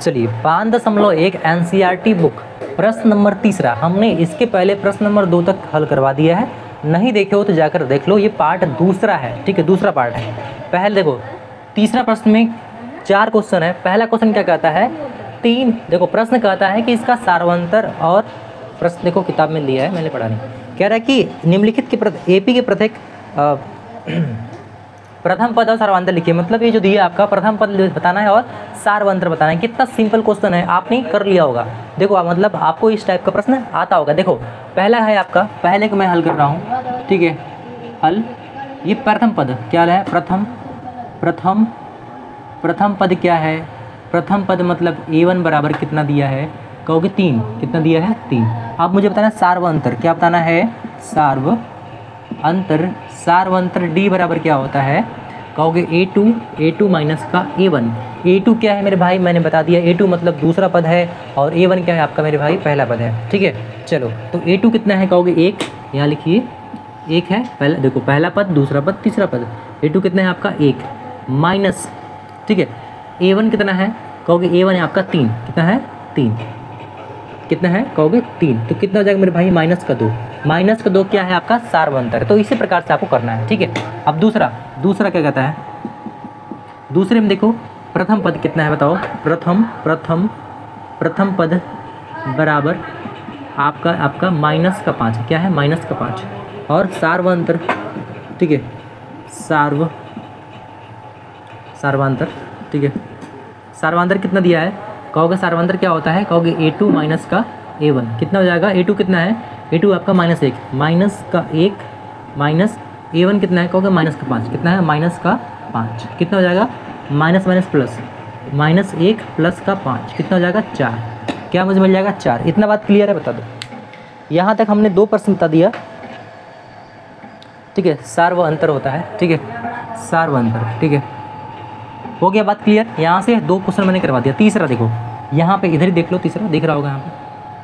चलिए 5.1 NCERT book प्रश्न number 3 हमने इसके पहले प्रश्न नंबर 2 तक हल करवा दिया है। नहीं देखे हो तो जाकर देख लो, ये पार्ट दूसरा है, ठीक है, दूसरा पार्ट है। पहले देखो तीसरा प्रश्न में 4 क्वेश्चन है। पहला क्वेश्चन क्या कहता है, 3 देखो प्रश्न कहता है कि इसका सार्वंतर, और प्रश्न देखो किताब में दिया है, मैंने पढ़ा नहीं, कह रहा है कि निम्नलिखित के एपी के प्रत्येक प्रथम पद और सार्वंतर लिखिए। मतलब ये जो दिया आपका प्रथम पद बताना है और सार्वंतर बताना है। कितना सिंपल क्वेश्चन है, आपने कर लिया होगा। देखो मतलब आपको इस टाइप का प्रश्न आता होगा। देखो पहला है आपका, पहले को मैं हल कर रहा हूँ, ठीक है, हल। ये प्रथम पद क्या है, प्रथम पद क्या है, प्रथम पद मतलब a1 बराबर कितना दिया है, कहोगे 3, कितना दिया है 3। अब मुझे बताना है सार्वंतर, क्या बताना है, सार्वंतर d बराबर क्या होता है, कहोगे a2 माइनस का a1। a2 क्या है मेरे भाई, मैंने बता दिया, a2 मतलब दूसरा पद है, और a1 क्या है आपका मेरे भाई, पहला पद है, ठीक है। चलो तो a2 कितना है, कहोगे 1, यहाँ लिखिए 1 है, पहला देखो पहला पद, दूसरा पद, तीसरा पद, a2 कितना है आपका 1 माइनस, ठीक है, a1 कितना है, कहोगे a1 है आपका 3, कितना है 3, कितना है कहोगे 3, तो कितना हो जाएगा मेरे भाई, माइनस का 2, माइनस का 2 क्या है आपका सार्वंतर। तो इसी प्रकार से आपको करना है, ठीक है। अब दूसरा क्या कहता है, दूसरे में देखो प्रथम पद कितना है बताओ, प्रथम पद बराबर आपका माइनस का 5, क्या है माइनस का 5, और सार्वंतर, ठीक है, सार्वंतर, ठीक है, सार्वंतर कितना दिया है, कहोगे सार्वंतर क्या होता है, कहोगे a2 माइनस का a1, कितना हो जाएगा, a2 कितना है, a2 आपका -1, माइनस का 1 माइनस a1 कितना है, कहोगे माइनस का 5, कितना है माइनस का 5, कितना हो जाएगा, माइनस प्लस, -1 प्लस का 5, कितना हो जाएगा 4, क्या मुझे मिल जाएगा 4। इतना बात क्लियर है, बता दो। यहाँ तक हमने 2 प्रश्न बता दिया, ठीक है, सार्वंतर होता है, ठीक है, सार्वंतर, ठीक है, हो गया बात क्लियर। यहाँ से 2 क्वेश्चन मैंने करवा दिया। तीसरा देखो यहाँ पे, इधर ही देख लो, तीसरा दिख रहा होगा यहाँ पे,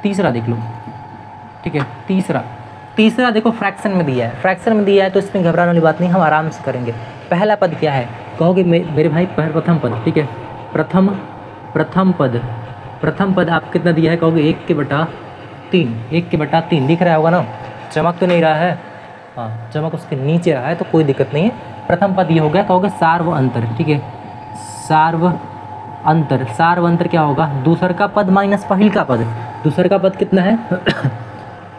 तीसरा देख लो, ठीक है, तीसरा देखो फ्रैक्शन में दिया है, फ्रैक्शन में दिया है तो इसमें घबराने वाली बात नहीं, हम आराम से करेंगे। पहला पद क्या है, कहोगे मेरे भाई प्रथम पद, ठीक है, प्रथम पद आप कितना दिया है, कहोगे 1/3 दिख रहा होगा ना, चमक तो नहीं रहा है, हाँ चमक उसके नीचे रहा है तो कोई दिक्कत नहीं है। प्रथम पद ये हो गया, कहोगे सार्वंतर, ठीक है, सार्वंतर क्या होगा, दूसर का पद माइनस पहिल का पद, दूसर का पद कितना है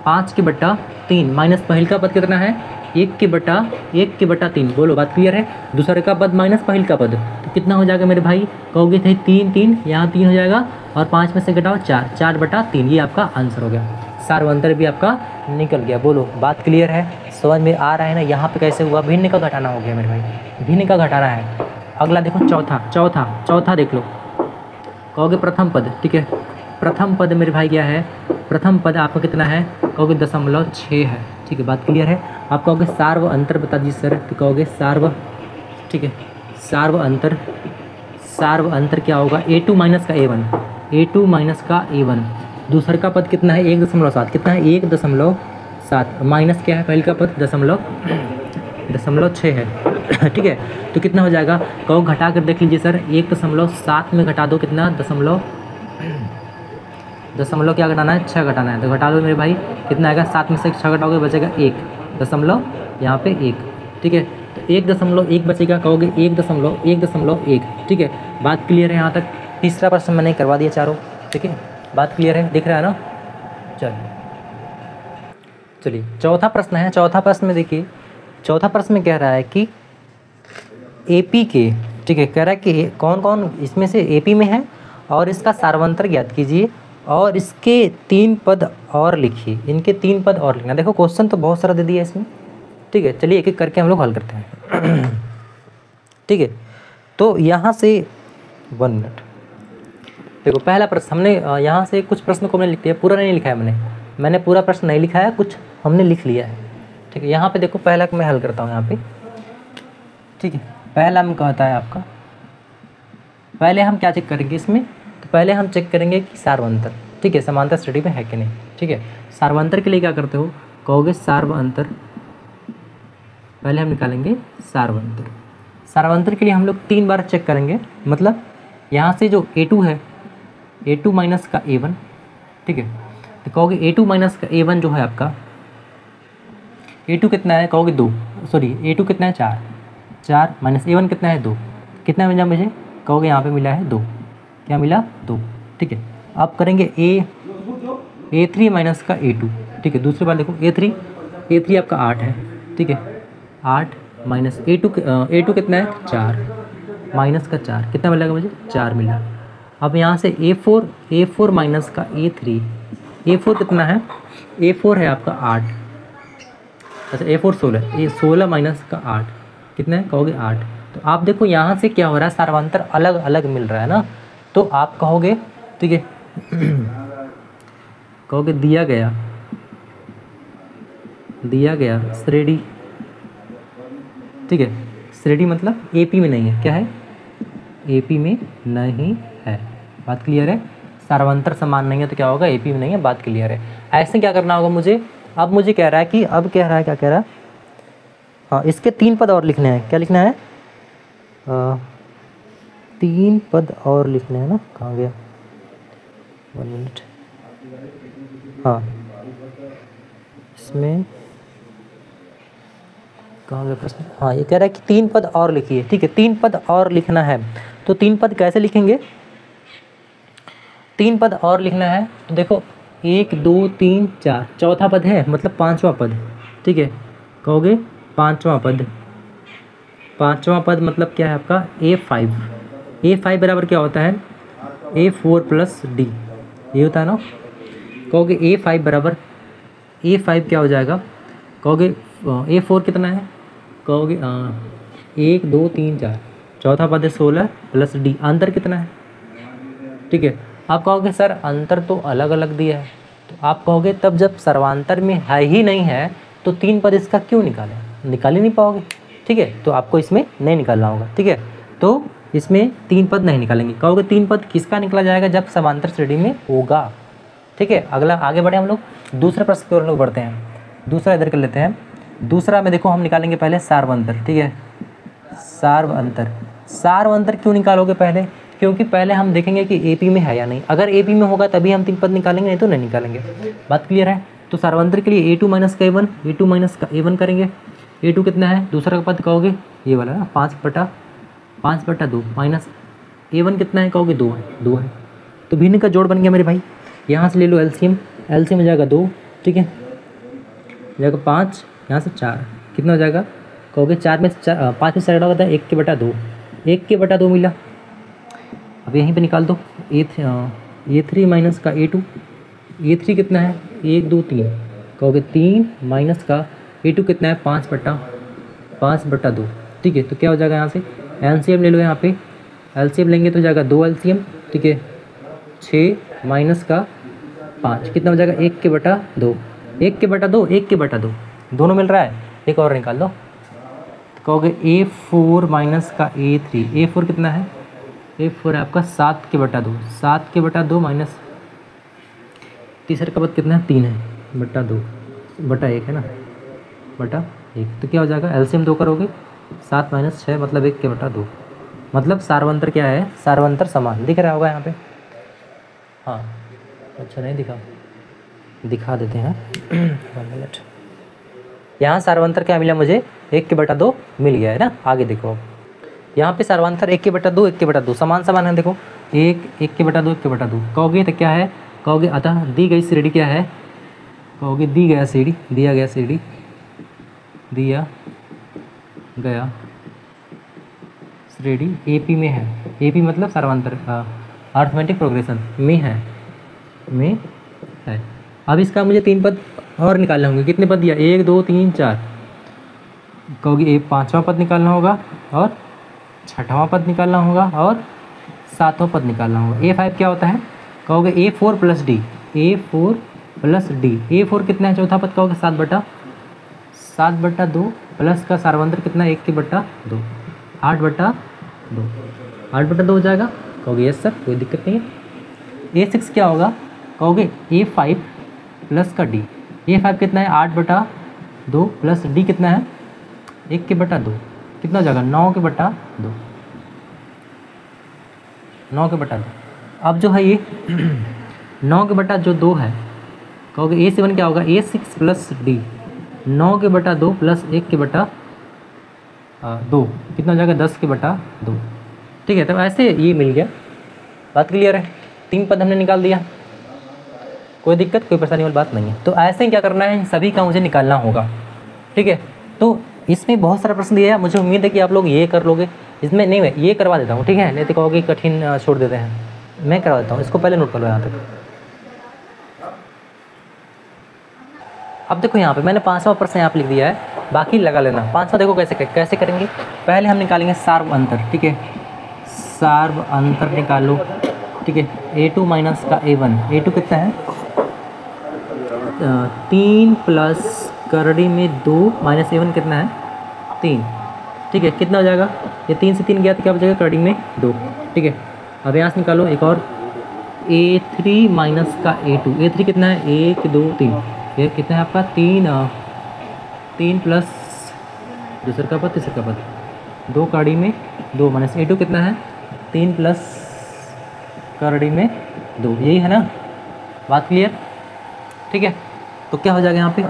5/3 माइनस पहिल का पद कितना है 1/3। बोलो बात क्लियर है, दूसरे का पद माइनस पहिल का पद, तो कितना हो जाएगा मेरे भाई, कहोगे थे 3, यहाँ 3 हो जाएगा, और 5 में से घटाओ 4/3, ये आपका आंसर हो गया। सार्वंतर भी आपका निकल गया। बोलो बात क्लियर है, समझ में आ रहा है ना। यहाँ पे कैसे हुआ, भिन्न का घटाना हो गया मेरे भाई, भिन्न का घटाना है। अगला देखो चौथा देख लो, कहोगे प्रथम पद, ठीक है, प्रथम पद मेरे भाई क्या है, प्रथम पद आपका कितना है, कहोगे 0.6 है, ठीक है, बात क्लियर है। आप कहोगे सार्वंतर बता दीजिए सर, तो कहोगे ठीक है, सार्वंतर क्या होगा, a2 माइनस का a1, दूसर का पद कितना है 1.7, कितना है 1.7, माइनस क्या है पहले का पद 0.6 है, ठीक है, तो कितना हो जाएगा, कहो घटा कर देख लीजिए सर, 1.7 में घटा दो कितना, दशमलव क्या घटाना है 6 घटाना है, तो घटा लो मेरे भाई, कितना आएगा, 7 में से 6 घटाओगे बचेगा 1 दशमलव, यहाँ पे 1, ठीक है, तो 1.1 बचेगा, कहोगे 1.1, ठीक है, बात क्लियर है यहाँ तक। तीसरा प्रश्न मैंने करवा दिया चारों, ठीक है, बात क्लियर है, दिख रहा है ना। चलिए चौथा प्रश्न है। चौथा प्रश्न में देखिए, चौथा प्रश्न में कह रहा है कि एपी के, ठीक है, कह रहा है कि कौन कौन इसमें से एपी में है, और इसका सार्वंतर ज्ञात कीजिए, और इसके 3 पद और लिखिए, इनके 3 पद और लिखना। देखो क्वेश्चन तो बहुत सारा दे दिया है इसमें, ठीक है, चलिए एक एक करके हम लोग हल करते हैं ठीक है। तो यहाँ से 1 मिनट, देखो पहला प्रश्न हमने यहाँ से कुछ प्रश्न को मैंने लिख दिया, पूरा नहीं लिखा है मैंने पूरा प्रश्न नहीं लिखा है, कुछ हमने लिख लिया है, ठीक है। यहाँ पे देखो पहला मैं हल करता हूँ यहाँ पे, ठीक है। पहला में कहता है आपका, पहले हम क्या चेक करेंगे इसमें, तो पहले हम चेक करेंगे कि सार्वंतर, ठीक है, समांतर स्टडी में है कि नहीं, ठीक है। सार्वंतर के लिए क्या करते हो, कहोगे सार्वंतर, पहले हम निकालेंगे सार्वंतर। सार्वंतर के लिए हम लोग 3 बार चेक करेंगे, मतलब यहाँ से जो A2 है, A2 माइनस का A1, ठीक है। तो कहोगे A2 माइनस का A1 जो है आपका, A2 कितना है कहोगे 2, सॉरी A2 कितना है 4, 4 माइनस A1 कितना है 2, कितना मिला मुझे कहोगे यहाँ पे मिला है 2, क्या मिला 2, ठीक है। अब करेंगे A3 माइनस का A2, ठीक है। दूसरी बार देखो A3 आपका 8 है, ठीक है। 8 माइनस A2 कितना है 4 माइनस का 4, कितना मिलेगा मुझे 4 मिला। अब यहाँ से A4 माइनस का A3, A4 कितना है, A4 है आपका 8, अच्छा A4 16, 16 माइनस का 8 कितना है कहोगे 8। तो आप देखो यहाँ से क्या हो रहा है, सार्वंतर अलग अलग मिल रहा है ना, तो आप कहोगे, ठीक है, कहोगे दिया गया श्रेणी, ठीक है। श्रेणी मतलब AP में नहीं है, क्या है AP में नहीं है, बात क्लियर है। सार्वंतर समान नहीं है तो क्या होगा AP में नहीं है, बात क्लियर है। ऐसे क्या करना होगा मुझे, अब मुझे कह रहा है कि क्या कह रहा है, हाँ इसके 3 पद और लिखने हैं, क्या लिखना है 3 पद और लिखने हैं ना, कहाँ गया 1 मिनट, हाँ इसमें कहाँ गया प्रश्न, हाँ ये कह रहा है कि 3 पद और लिखिए, ठीक है। 3 पद और लिखना है, तो 3 पद कैसे लिखेंगे, 3 पद और लिखना है तो देखो 1 2 3 4, चौथा पद है मतलब 5वां पद, ठीक है। कहोगे 5वां पद मतलब क्या है आपका A5 बराबर क्या होता है A4 प्लस D, ये होता है ना। कहोगे A5 बराबर, A5 क्या हो जाएगा कहोगे A4 कितना है कहोगे 1 2 3 4, चौथा पद है 16 प्लस D, अंतर कितना है, ठीक है। आप कहोगे सर अंतर तो अलग अलग दिया है, तो आप कहोगे तब जब सर्वांतर में है ही नहीं है तो 3 पद इसका क्यों निकालें, निकाल ही नहीं पाओगे, ठीक है। तो आपको इसमें नहीं निकालना होगा, ठीक है। तो इसमें 3 पद नहीं निकालेंगे, कहोगे 3 पद किसका निकला जाएगा जब समांतर श्रेणी में होगा, ठीक है। अगला आगे बढ़े हम लोग, दूसरे प्रश्न की ओर लोग बढ़ते हैं। दूसरा इधर कर लेते हैं। दूसरा में देखो हम निकालेंगे पहले सार्वंतर, ठीक है। सार्वंतर क्यों निकालोगे पहले, क्योंकि पहले हम देखेंगे कि AP में है या नहीं, अगर AP में होगा तभी हम 3 पद निकालेंगे, नहीं तो नहीं निकालेंगे, बात क्लियर है। तो सार्वंतर के लिए A2 माइनस का A1 करेंगे। A2 कितना है, दूसरा पद कहोगे ये वाला ना 5/2 माइनस A1 कितना है कहोगे 2 है। तो भिन्न का जोड़ बन गया मेरे भाई, यहाँ से ले लो LCM हो जाएगा 2, ठीक है, हो जाएगा 5, यहाँ से 4, कितना हो जाएगा कहोगे 5 में से 4 होता है 1/2 मिला। अब यहीं पे निकाल दो A3 माइनस का A3 कितना है 1 2 3, कहोगे 3 माइनस का A2 कितना है 5/2, ठीक है। तो क्या हो जाएगा यहाँ से LCM ले लो, यहाँ पे LCM लेंगे तो हो जाएगा 2 LCM, ठीक है। 6 माइनस का 5 कितना हो जाएगा 1/2 दोनों मिल रहा है। एक और निकाल दो, तो कहोगे A4 माइनस का A4 कितना है A4 है आपका 7/2 माइनस तीसरे का पद कितना है 3 है बटा 1 है ना, बटा 1, तो क्या हो जाएगा LCM 2 करोगे 7 माइनस 6 मतलब 1/2, मतलब सार्वंतर क्या है, सार्वंतर समान दिख रहा होगा यहाँ पे, हाँ अच्छा नहीं दिखा देते हैं 1 मिनट। यहाँ सार्वंतर क्या मिला मुझे 1/2 मिल गया है ना। आगे देखो यहाँ पे सार्वंतर 1/2 समान है, देखो 1/2 कहोगे तो क्या है कहोगे अतः दी गई श्रेणी क्या है, कहोगे दिया गया श्रेणी AP में है, AP मतलब सार्वंतर अर्थमेटिक प्रोग्रेशन में है। अब इसका मुझे 3 पद और निकालने होंगे, कितने पद दिया 1 2 3 4, कहोगे 5वां पद निकालना होगा और 6वां पद निकालना होगा और 7वां पद निकालना होगा। A5 क्या होता है कहोगे A4 प्लस D, A4 कितना है चौथा पद कहोगे 7/2 प्लस का सार्वंतर कितना है 1/2 8/2 हो जाएगा, कहोगे यस सर कोई दिक्कत नहीं है। A6 क्या होगा कहोगे A5 प्लस का D, A5 कितना है 8/2 प्लस D कितना है 1/2, कितना हो जाएगा 9/2, अब जो है ये 9 के बटा जो 2 है, कहोगे A7 क्या होगा, A6 प्लस D, 9 के बटा 2 प्लस 1 के बटा 2, कितना हो जाएगा 10 के बटा 2। ठीक है, तब ऐसे ये मिल गया। बात क्लियर है, 3 पद हमने निकाल दिया, कोई दिक्कत कोई परेशानी वाली बात नहीं है। तो ऐसे ही क्या करना है, सभी का मुझे निकालना होगा। ठीक है, तो इसमें बहुत सारा प्रश्न दिया है, मुझे उम्मीद है कि आप लोग ये कर लोगे। इसमें नहीं, मैं ये करवा देता हूँ, ठीक है, नहीं तो कहोगे कठिन छोड़ देते हैं, मैं करवा देता हूँ। इसको पहले नोट कर लो यहाँ तक। अब देखो यहाँ पे मैंने 5वां प्रश्न यहाँ पे लिख दिया है, बाकी लगा लेना। 5वां देखो कैसे करेंगे। पहले हम निकालेंगे सार्व अंतर। ठीक है, सार्व अंतर निकालो। ठीक है, A2 माइनस का A1, A2 कितना है 3 प्लस करड़ी में 2 माइनस A1 कितना है 3। ठीक है, कितना हो जाएगा, ये 3 से 3 गया तो क्या बचेगा करड़ी में 2। ठीक है, अब यहाँ से निकालो एक और A3 माइनस का A2, A3 कितना है 1 2 3, ये कितना है आपका 3 प्लस दूसरा का पद तीसरा का पद 2 करड़ी में 2 माइनस A2 कितना है 3 प्लस करड़ी में 2, यही है ना, बात क्लियर। ठीक है, तो क्या हो जाएगा यहाँ पे,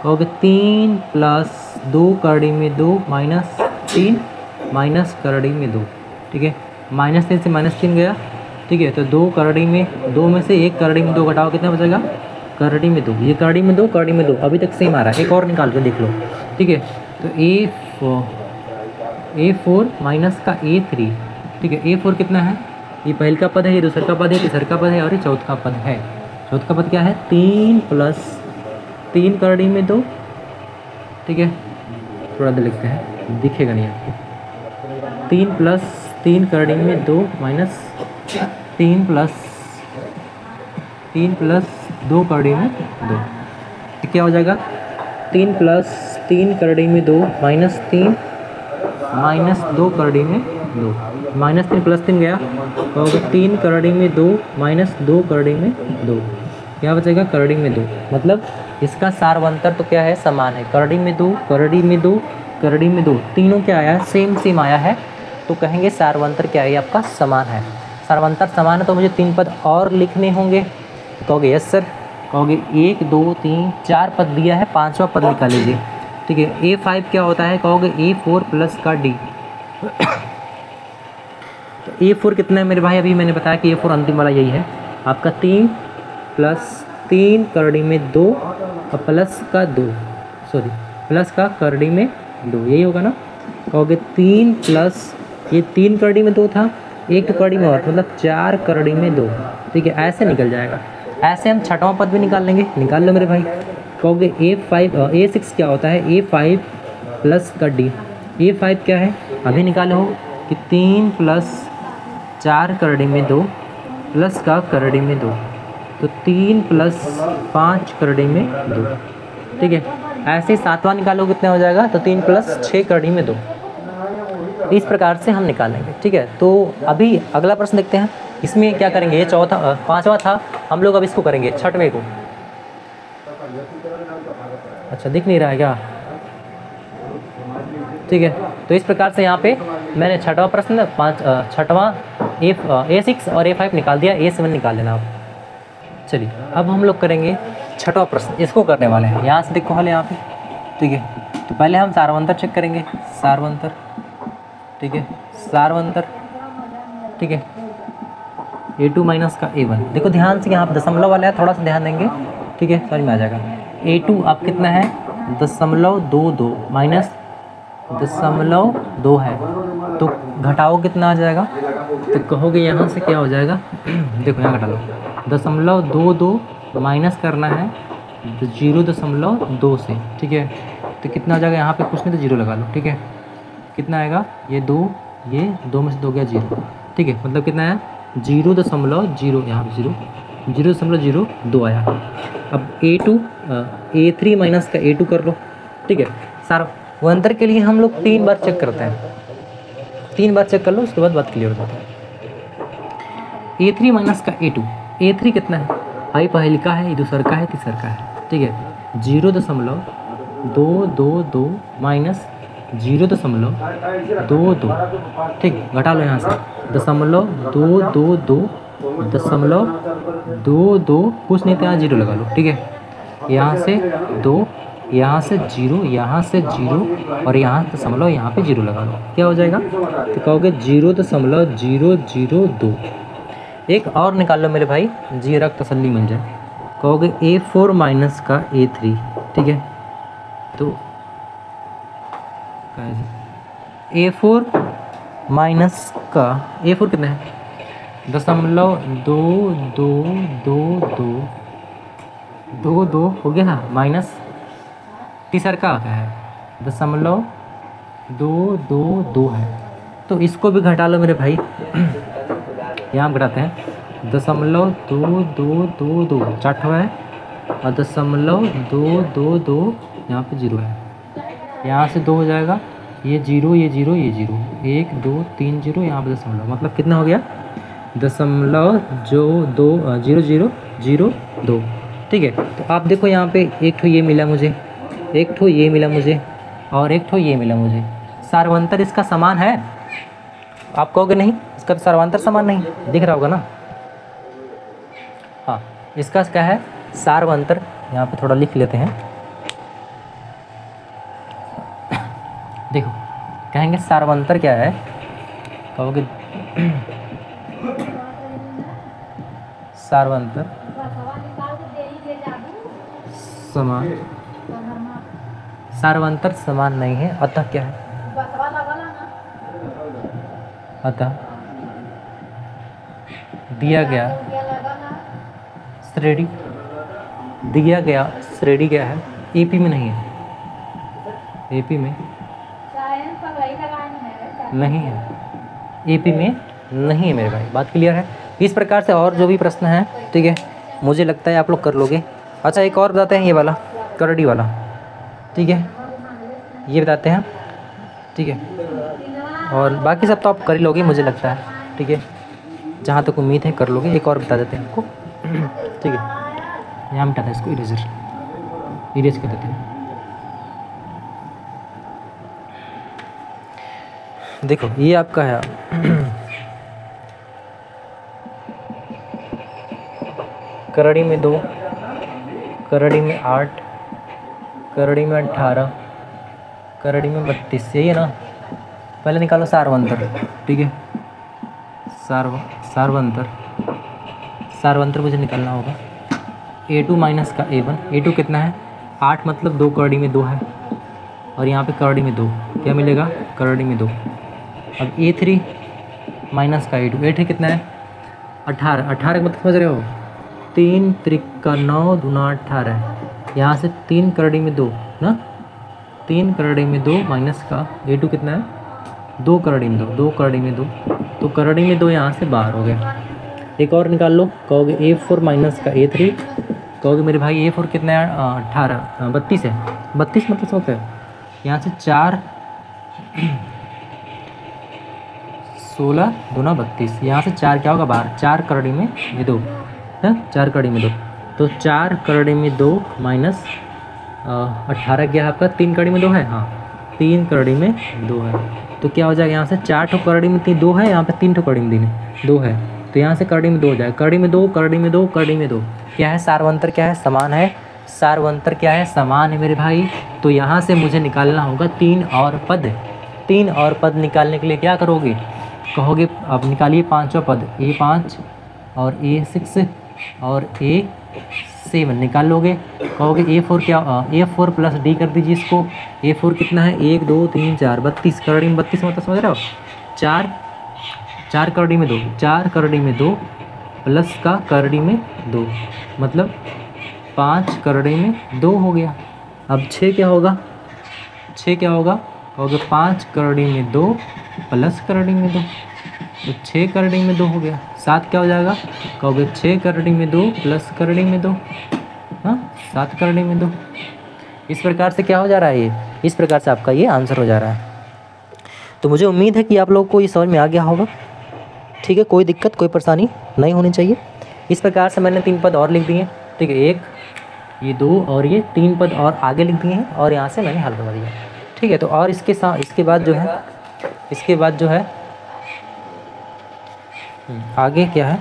कहोगे 3 प्लस 2 करड़ी में 2 माइनस 3 माइनस करड़ी में 2। ठीक है, -3 से -3 गया। ठीक है, तो 2 करड़ी में 2 में से 1 करड़ी में 2 घटाओ, कितना बचेगा करड़ी में 2, ये करड़ी में 2 करड़ी में 2 अभी तक सेम आ रहा है। एक और निकाल के देख लो। ठीक है, तो A4 माइनस का A3। ठीक है, A4 कितना है, ये पहले का पद है, ये दूसरा का पद है, तीसरा का पद है और ये चौथा का पद है। चौथा का पद क्या है 3 प्लस 3 करड़ी में 2। ठीक है, थोड़ा देर लिखते हैं, दिखेगा नहीं है। 3 प्लस 3 करड़ी में 2 माइनस 3 प्लस 2 करड़ी में 2, तो क्या हो जाएगा 3 प्लस 3 करड़ी में 2 माइनस 3 माइनस 2 करड़ी में 2, -3 प्लस 3 गया, कहोगे 3 करड़ी में 2 माइनस 2 करड़ी में 2, क्या बचेगा करड़ी में 2। मतलब इसका सार्वंतर तो क्या है समान है, करड़ी में 2 करड़ी में 2 करड़ी में 2, तीनों क्या आया है सेम आया है, तो कहेंगे सार्वंतर क्या है आपका समान है। सार्वंतर समान है तो मुझे 3 पद और लिखने होंगे, कहोगे यस सर, कहोगे 1 2 3 4 पद दिया है, 5वां पद निकाल लीजिए। ठीक है, A5 क्या होता है, कहोगे A4 प्लस का D। तो A4 कितना है मेरे भाई, अभी मैंने बताया कि A4 अंतिम वाला यही है आपका 3 प्लस 3 करड़ी में 2 और प्लस का करड़ी में 2, यही होगा ना। कहोगे 3 प्लस ये 3 करड़ी में 2 था, 1 करड़ी में और, मतलब 4 करड़ी में 2। ठीक है, ऐसे निकल जाएगा। ऐसे हम 6वां पद भी निकाल लेंगे, निकाल लो मेरे भाई। कहोगे A6 क्या होता है A5 प्लस का D। A5 क्या है अभी निकालो कि 3 प्लस 4 करड़ी में 2 प्लस का करड़ी में 2, तो 3 प्लस 5 करड़ी में 2। ठीक है, ऐसे ही 7वां निकालो कितना हो जाएगा, तो 3 प्लस 6 करड़ी में 2। इस प्रकार से हम निकालेंगे। ठीक है, तो अभी अगला प्रश्न देखते हैं, इसमें क्या करेंगे, ये 5वां था, हम लोग अब इसको करेंगे 6वें को। अच्छा दिख नहीं रहा है क्या, ठीक है, तो इस प्रकार से यहाँ पे मैंने 6वां प्रश्न 6वां A6 और A5 निकाल दिया, A7 निकाल लेना आप। चलिए अब हम लोग करेंगे 6वां प्रश्न, इसको करने वाले हैं। यहाँ से देखो हल यहाँ पे। ठीक है, तो पहले हम सार्वंतर चेक करेंगे, सार्वंतर। ठीक है, सार्वंतर। ठीक है, A2 माइनस का A1, देखो ध्यान से यहाँ पर दशमलव वाला है, थोड़ा सा ध्यान देंगे। ठीक है, समझ में आ जाएगा। A2 आप कितना है 0.22 माइनस 0.2 है, तो घटाओ कितना आ जाएगा, तो कहोगे यहाँ से क्या हो जाएगा देखो यहाँ घटा लो, 0.22 माइनस करना है 0.2 से। ठीक है, तो कितना आ जाएगा, यहाँ पे कुछ नहीं तो 0 लगा लो। ठीक है, कितना आएगा, ये 2 में से 2 गया 0। ठीक है, मतलब कितना है 0.0, यहाँ पे 0.02 आया। अब A3 माइनस का A2 कर लो। ठीक है, सार्वंतर के लिए हम लोग 3 बार चेक करते हैं, 3 बार चेक कर लो, उसके बाद बात क्लियर हो जाता है। A3 माइनस का A2, A3 कितना है भाई, पहले का है, ये दूसरा का है, तीसरा का है। ठीक है, 0.222 माइनस 0.22, ठीक, घटा लो यहाँ से 0.222 .22 कुछ नहीं तो यहाँ 0 लगा लो, ठीक है। यहाँ से 2, यहाँ से 0, यहाँ से 0 और यहाँ दशमलव यहाँ पे 0 लगा लो, क्या हो जाएगा? तो कहोगे 0.002। एक और निकाल लो मेरे भाई, जी रख तसल्ली मिल जाए। कहोगे A4 माइनस का A3, ठीक है। तो A4 माइनस का A4 कितना है? .2222 हो गया ना, माइनस तीसरा का क्या है? .222 है। तो इसको भी घटा लो मेरे भाई, यहाँ घटाते हैं। .2222 चार है और .222 यहाँ पे 0 है, यहाँ से 2 हो जाएगा, ये 0 ये 0 ये 0, 1 2 3 0, यहाँ पे दशमलव, मतलब कितना हो गया? .0002, ठीक है। तो आप देखो यहाँ पे एक ठो ये मिला मुझे, एक ठो ये मिला मुझे और एक ठो ये मिला मुझे। सार्वंतर इसका समान है? आप कहोगे नहीं, इसका तो सार्वंतर समान नहीं दिख रहा होगा ना। हाँ, इसका क्या है? सार्वंतर। यहाँ पे थोड़ा लिख लेते हैं, देखो कहेंगे सार्वंतर क्या है, कहोगे सार्वंतर समान, सार्वंतर समान नहीं है, अतः क्या है? अतः दिया गया श्रेणी, दिया गया श्रेणी क्या है? एपी में नहीं है, एपी में नहीं है, एपी में नहीं है मेरे भाई, बात क्लियर है। इस प्रकार से और जो भी प्रश्न है, ठीक है, मुझे लगता है आप लोग कर लोगे। अच्छा, एक और बताते हैं, ये वाला करड़ी वाला, ठीक है, ये बताते हैं, ठीक है, और बाकी सब तो आप कर ही लोगे मुझे लगता है, ठीक है, जहाँ तक उम्मीद है कर लोगे। एक और बता देते हैं आपको, ठीक है, यहाँ मिटाते हैं इसको, इरेज कर देते हैं। देखो ये आपका है करड़ी में 2, करड़ी में 8, करड़ी में 18, करड़ी में 32, यही है ना। पहले निकालो सार्वंतर, ठीक है, सार्वंतर मुझे निकालना होगा। A2 माइनस का A1, A2 कितना है? 8, मतलब 2 करड़ी में 2 है और यहाँ पे करड़ी में 2, क्या मिलेगा? करड़ी में 2। अब A3 माइनस का A2, A3 कितना है? 18, 18 मतलब समझ रहे हो, 3 त्रिका 9 दूना 18, यहाँ से 3 करड़ी में 2 ना, 3 करड़ी में 2 माइनस का A2 कितना है? 2 करड़ी में 2, 2 करड़ी में 2, तो करड़ी में 2 यहाँ से बाहर हो गया। एक और निकाल लो, कहोगे A4 माइनस का A3, कहोगे मेरे भाई A4 कितना है? 18, 32 है, 32 मतलब समझते हैं, यहाँ से 4 16 दूना 32, यहाँ से 4 क्या होगा? बाहर, 4 करड़ी में 2 है, 4 करड़ी में 2, तो 4 करड़ी में 2 माइनस 18 क्या है आपका? 3 करड़ी में 2 है, हाँ 3 करड़ी में 2 है, तो क्या हो जाएगा? यहाँ से 4 ठो करड़ी में 2 है, यहाँ पे 3 ठो करड़ी में 2 है, तो यहाँ से करड़ी में 2 हो जाएगा, करड़ी में 2, करड़ी में 2, करड़ी में 2, क्या है? सार्वंतर क्या है? समान है। सार्वंतर क्या है? समान है मेरे भाई। तो यहाँ से मुझे निकालना होगा 3 और पद। 3 और पद निकालने के लिए क्या करोगे? कहोगे अब निकालिए पाँचों पद, A5 और A6 और A7 निकाल लोगे। कहोगे A4 क्या? A4 प्लस D कर दीजिए इसको। A4 कितना है? 1 2 3 4 32, करड़ी में 32 मतलब समझ रहे हो? 4 करड़ी में 2, 4 करड़ी में 2 प्लस का करड़ी में 2 मतलब 5 करड़ी में 2 हो गया। अब 6 क्या होगा? 6 क्या होगा? कहोगे 5 करड़ी में 2 प्लस करड़ी में 2, तो 6 करड़ी में 2 हो गया। 7 क्या हो जाएगा? कहोगे 6 करड़ी में 2 प्लस करड़ी में 2, हाँ 7 करड़ी में 2। इस प्रकार से क्या हो जा रहा है? ये इस प्रकार से आपका ये आंसर हो जा रहा है। तो मुझे उम्मीद है कि आप लोगों को ये समझ में आ गया होगा। ठीक है, कोई दिक्कत कोई परेशानी नहीं होनी चाहिए। इस प्रकार से मैंने 3 पद और लिख दिए। ठीक है, 1 ये 2 और ये 3 पद और आगे लिख दिए हैं और यहाँ से मैंने हल करवा दिया। ठीक है, तो और इसके बाद जो है आगे क्या है?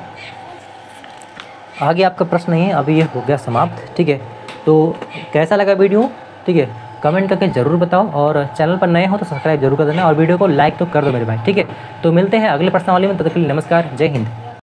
आगे आपका प्रश्न नहीं है, अभी ये हो गया समाप्त। ठीक है, तो कैसा लगा वीडियो, ठीक है, कमेंट करके ज़रूर बताओ, और चैनल पर नए हो तो सब्सक्राइब जरूर कर देना, और वीडियो को लाइक तो कर दो मेरे भाई। ठीक है, तो मिलते हैं अगले प्रश्नावली में, तब तक के लिए नमस्कार, जय हिंद।